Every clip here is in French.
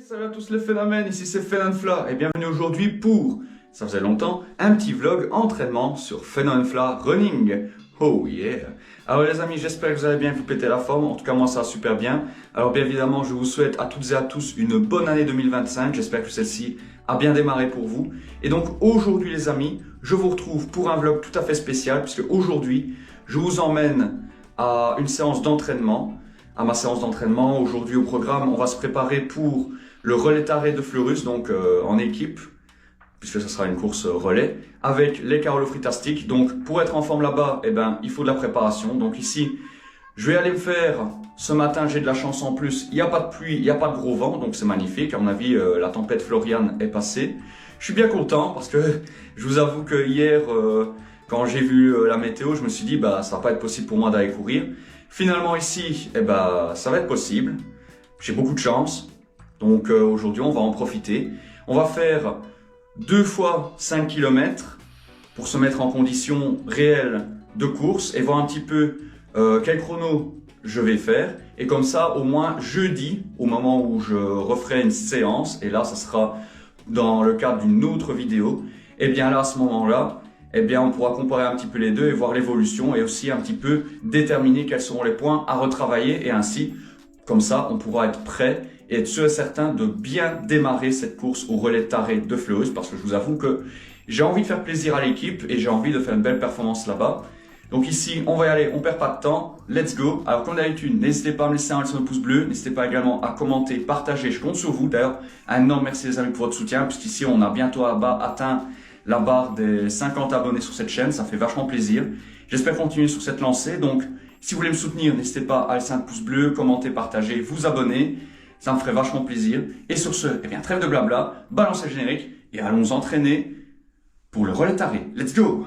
Salut à tous les phénomènes, ici c'est Fenonfla et bienvenue aujourd'hui pour, ça faisait longtemps, un petit vlog entraînement sur Fenonfla Running. Oh yeah! Alors les amis, j'espère que vous allez bien, vous pétez la forme, en tout cas moi ça va super bien. Alors bien évidemment, je vous souhaite à toutes et à tous une bonne année 2025, j'espère que celle-ci a bien démarré pour vous. Et donc aujourd'hui les amis, je vous retrouve pour un vlog tout à fait spécial, puisque aujourd'hui, je vous emmène à une séance d'entraînement. À ma séance d'entraînement, aujourd'hui au programme, on va se préparer pour le relais taré de Fleurus, donc en équipe, puisque ce sera une course relais, avec les Carolo Fritastic. Donc pour être en forme là-bas, eh ben, il faut de la préparation. Donc ici, je vais aller me faire, ce matin j'ai de la chance en plus, il n'y a pas de pluie, il n'y a pas de gros vent, donc c'est magnifique. À mon avis, la tempête Florian est passée. Je suis bien content parce que je vous avoue que hier, quand j'ai vu la météo, je me suis dit, bah, ça va pas être possible pour moi d'aller courir. Finalement ici, eh ben, ça va être possible. J'ai beaucoup de chance. Donc aujourd'hui, on va en profiter. On va faire 2 fois 5 km pour se mettre en condition réelle de course et voir un petit peu quel chrono je vais faire. Et comme ça, au moins jeudi, au moment où je referai une séance, et là, ça sera dans le cadre d'une autre vidéo, et bien là, à ce moment-là, eh bien, on pourra comparer un petit peu les deux et voir l'évolution et aussi un petit peu déterminer quels seront les points à retravailler et ainsi, comme ça, on pourra être prêt et être sûr et certain de bien démarrer cette course au relais taré de Fleurus parce que je vous avoue que j'ai envie de faire plaisir à l'équipe et j'ai envie de faire une belle performance là-bas. Donc ici, on va y aller, on perd pas de temps, let's go. Alors comme d'habitude, n'hésitez pas à me laisser un pouce bleu, n'hésitez pas également à commenter, partager, je compte sur vous. D'ailleurs, un énorme merci les amis pour votre soutien puisqu'ici, on a bientôt atteint la barre des 50 abonnés sur cette chaîne, ça fait vachement plaisir. J'espère continuer sur cette lancée, donc si vous voulez me soutenir, n'hésitez pas à laisser un pouce bleu, commenter, partager, vous abonner, ça me ferait vachement plaisir. Et sur ce, eh bien trêve de blabla, balancez le générique et allons entraîner pour le relais taré. Let's go!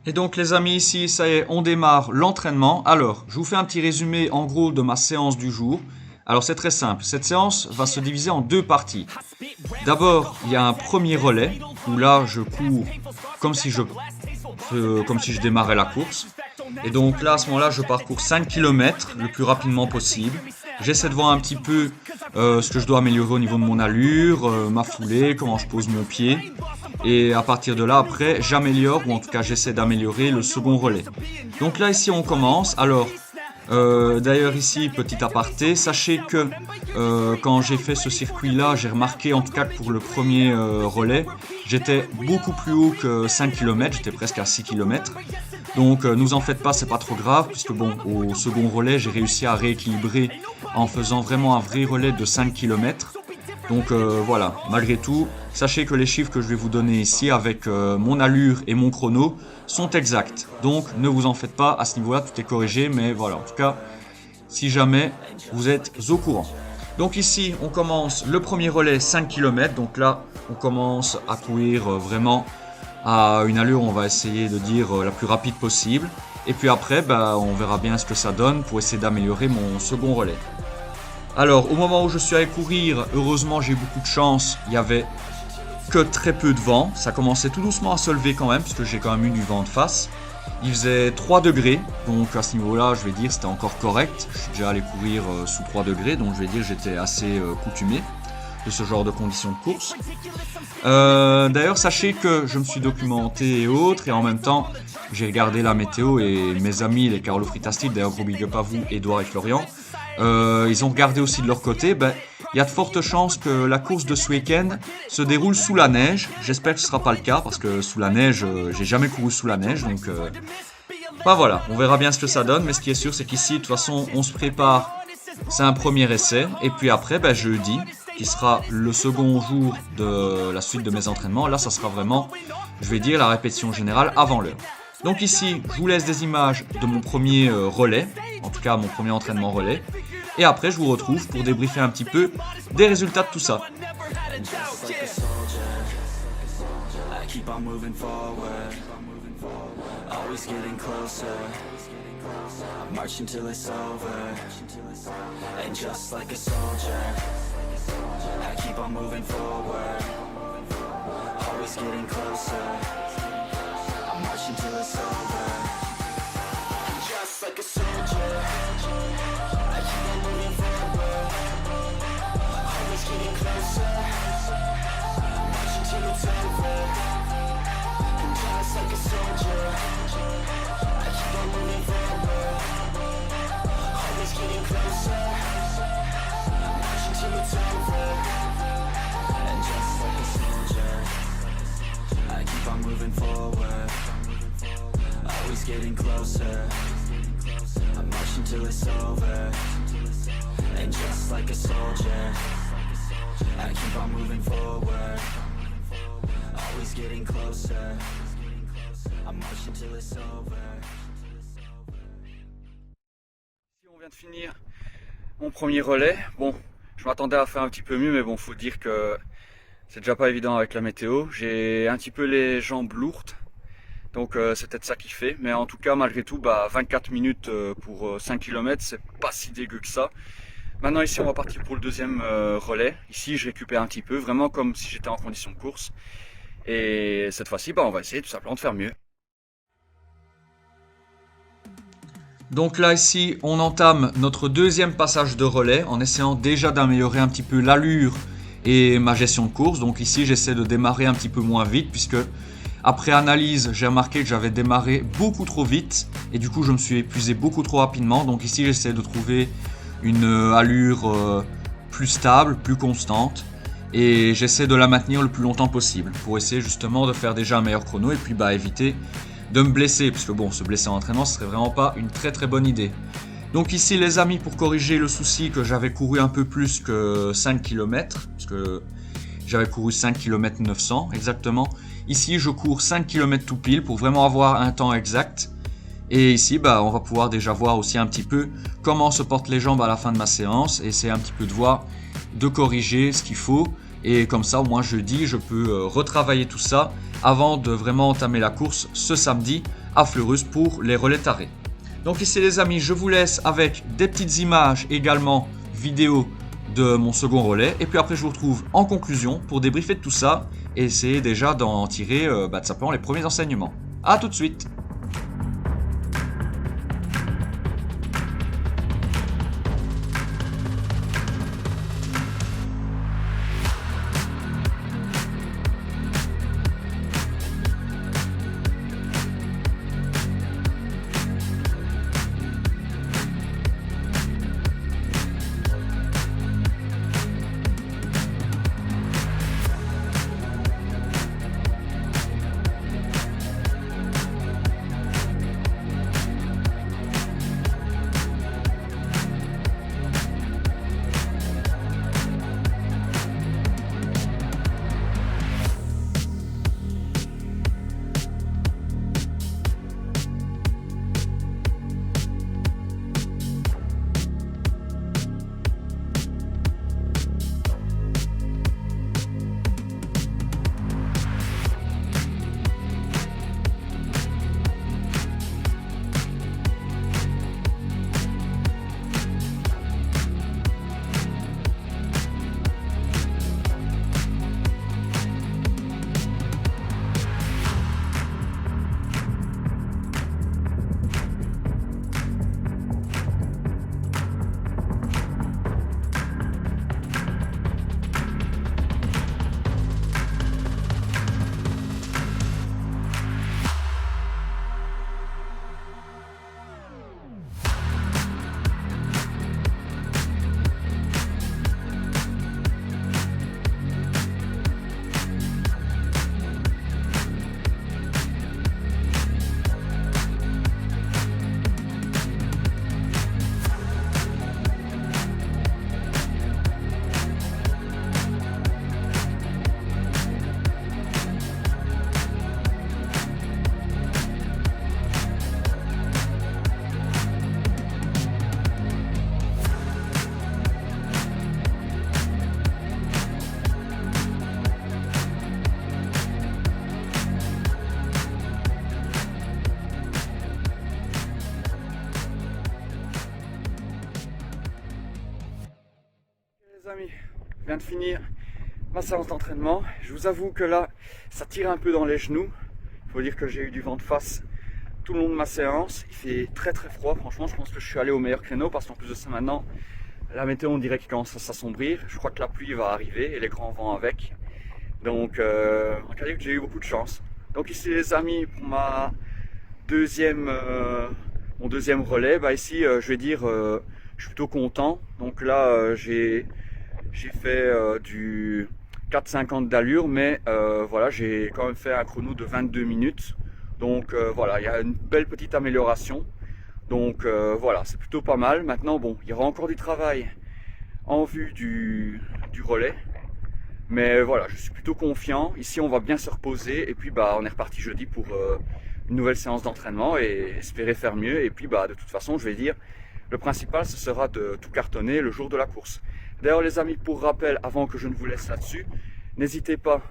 Et donc les amis, ici, ça y est, on démarre l'entraînement. Alors, je vous fais un petit résumé en gros de ma séance du jour. Alors c'est très simple, cette séance va se diviser en 2 parties. D'abord, il y a un premier relais, où là je cours comme si je démarrais la course. Et donc là, à ce moment-là, je parcours 5 km le plus rapidement possible. J'essaie de voir un petit peu ce que je dois améliorer au niveau de mon allure, ma foulée, comment je pose mon pied. Et à partir de là, après, j'améliore, ou en tout cas j'essaie d'améliorer le second relais. Donc là, ici, on commence. Alors, d'ailleurs ici, petit aparté, sachez que quand j'ai fait ce circuit-là, j'ai remarqué en tout cas que pour le premier relais, j'étais beaucoup plus haut que 5 km, j'étais presque à 6 km. Donc ne vous en faites pas, c'est pas trop grave, puisque bon, au second relais, j'ai réussi à rééquilibrer en faisant vraiment un vrai relais de 5 km. Donc voilà, malgré tout, sachez que les chiffres que je vais vous donner ici avec mon allure et mon chrono sont exacts. Donc ne vous en faites pas, à ce niveau-là, tout est corrigé, mais voilà, en tout cas, si jamais vous êtes au courant. Donc ici, on commence le premier relais 5 km, donc là, on commence à courir vraiment à une allure, on va essayer de dire la plus rapide possible. Et puis après, bah, on verra bien ce que ça donne pour essayer d'améliorer mon second relais. Alors, au moment où je suis allé courir, heureusement, j'ai eu beaucoup de chance. Il y avait que très peu de vent. Ça commençait tout doucement à se lever quand même, puisque j'ai quand même eu du vent de face. Il faisait 3 degrés, donc à ce niveau-là, je vais dire, c'était encore correct. Je suis déjà allé courir sous 3 degrés, donc je vais dire, j'étais assez coutumé de ce genre de conditions de course. D'ailleurs, sachez que je me suis documenté et autres, et en même temps, j'ai regardé la météo et mes amis, les Carolo Fritastic, d'ailleurs, gros big up à vous, Edouard et Florian, ils ont regardé aussi de leur côté. Ben, il y a de fortes chances que la course de ce week-end se déroule sous la neige. J'espère que ce ne sera pas le cas parce que sous la neige, j'ai jamais couru sous la neige. Donc, ben voilà, on verra bien ce que ça donne. Mais ce qui est sûr, c'est qu'ici, de toute façon, on se prépare. C'est un premier essai. Et puis après, ben, jeudi, qui sera le second jour de la suite de mes entraînements. Là, ça sera vraiment, je vais dire, la répétition générale avant l'heure. Donc ici, je vous laisse des images de mon premier relais, en tout cas mon premier entraînement relais. Et après, je vous retrouve pour débriefer un petit peu des résultats de tout ça. I keep on moving forward. Always getting closer. I'm marching till it's over. Just like a soldier, I keep on moving forward. Always getting closer. I'm marching till it's over. And just like a soldier, I keep on moving forward. Always getting closer. I'm marching till it's over. And just like a soldier, I keep on moving forward. Always getting closer. I'm marching till it's over. And just like a soldier, I keep on moving forward. Always getting closer. I'm marching till it's over. On vient de finir mon premier relais. Bon, je m'attendais à faire un petit peu mieux, mais bon, faut dire que c'est déjà pas évident avec la météo. J'ai un petit peu les jambes lourdes. Donc c'est peut-être ça qui fait, mais en tout cas malgré tout 24 minutes pour 5 km, c'est pas si dégueu que ça. Maintenant ici on va partir pour le deuxième relais. Ici je récupère un petit peu, vraiment comme si j'étais en condition de course. Et cette fois-ci on va essayer tout simplement de faire mieux. Donc là ici on entame notre deuxième passage de relais en essayant déjà d'améliorer un petit peu l'allure et ma gestion de course. Donc ici j'essaie de démarrer un petit peu moins vite puisque après analyse, j'ai remarqué que j'avais démarré beaucoup trop vite et du coup je me suis épuisé beaucoup trop rapidement. Donc ici j'essaie de trouver une allure plus stable, plus constante et j'essaie de la maintenir le plus longtemps possible pour essayer justement de faire déjà un meilleur chrono et puis éviter de me blesser parce que bon, se blesser en entraînement ce serait vraiment pas une très très bonne idée. Donc ici les amis, pour corriger le souci que j'avais couru un peu plus que 5 km parce que j'avais couru 5 km 900 exactement. Ici, je cours 5 km tout pile pour vraiment avoir un temps exact. Et ici, on va pouvoir déjà voir aussi un petit peu comment se portent les jambes à la fin de ma séance. Et essayer un petit peu de voir, de corriger ce qu'il faut. Et comme ça, au moins jeudi, je peux retravailler tout ça avant de vraiment entamer la course ce samedi à Fleurus pour les relais tarés. Donc ici les amis, je vous laisse avec des petites images également vidéo de mon second relais et puis après je vous retrouve en conclusion pour débriefer de tout ça et essayer déjà d'en tirer tout simplement les premiers enseignements. A tout de suite. Les amis, je viens de finir ma séance d'entraînement. Je vous avoue que là, ça tire un peu dans les genoux. Il faut dire que j'ai eu du vent de face tout le long de ma séance. Il fait très très froid. Franchement, je pense que je suis allé au meilleur créneau parce qu'en plus de ça, maintenant, la météo, on dirait qu'il commence à s'assombrir. Je crois que la pluie va arriver et les grands vents avec. Donc, on va dire que j'ai eu beaucoup de chance. Donc ici, les amis, pour mon deuxième relais, bah ici, je vais dire, je suis plutôt content. Donc là, j'ai fait du 4,50 d'allure, mais voilà, j'ai quand même fait un chrono de 22 minutes. Donc voilà, il y a une belle petite amélioration. Donc voilà, c'est plutôt pas mal. Maintenant, bon, il y aura encore du travail en vue du relais. Mais voilà, je suis plutôt confiant. Ici, on va bien se reposer. Et puis, bah, on est reparti jeudi pour une nouvelle séance d'entraînement et espérer faire mieux. Et puis, bah, de toute façon, je vais dire, le principal, ce sera de tout cartonner le jour de la course. D'ailleurs, les amis, pour rappel, avant que je ne vous laisse là-dessus, n'hésitez pas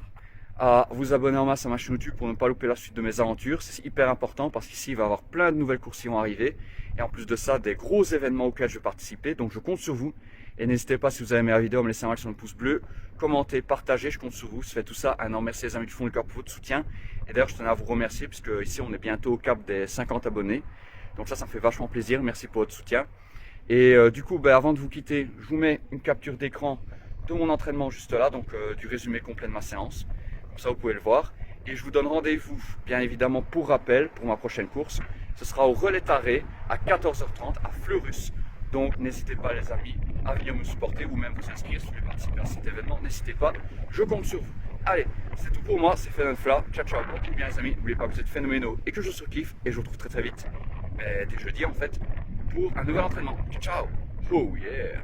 à vous abonner en masse à ma chaîne YouTube pour ne pas louper la suite de mes aventures. C'est hyper important parce qu'ici, il va y avoir plein de nouvelles courses qui vont arriver. Et en plus de ça, des gros événements auxquels je vais participer. Donc, je compte sur vous. Et n'hésitez pas, si vous avez aimé la vidéo, à me laisser un like sur le pouce bleu, commenter, partager, je compte sur vous. Ça fait tout ça. Un énorme merci les amis du fond du cœur pour votre soutien. Et d'ailleurs, je tenais à vous remercier puisque ici, on est bientôt au cap des 50 abonnés. Donc ça me fait vachement plaisir. Merci pour votre soutien. Et du coup, avant de vous quitter, je vous mets une capture d'écran de mon entraînement juste là, donc du résumé complet de ma séance. Comme ça, vous pouvez le voir. Et je vous donne rendez-vous, bien évidemment, pour rappel, pour ma prochaine course. Ce sera au Relais Taré à 14h30 à Fleurus. Donc, n'hésitez pas, les amis, à venir me supporter ou même vous inscrire si vous voulez participer à cet événement. N'hésitez pas, je compte sur vous. Allez, c'est tout pour moi, c'est Fenonfla. Ciao, ciao, portez-vous bien, les amis. N'oubliez pas que vous êtes phénoménaux et que je surkiffe. Et je vous retrouve très très vite, dès jeudi en fait, pour un nouvel entraînement. Ciao, ciao. Oh yeah.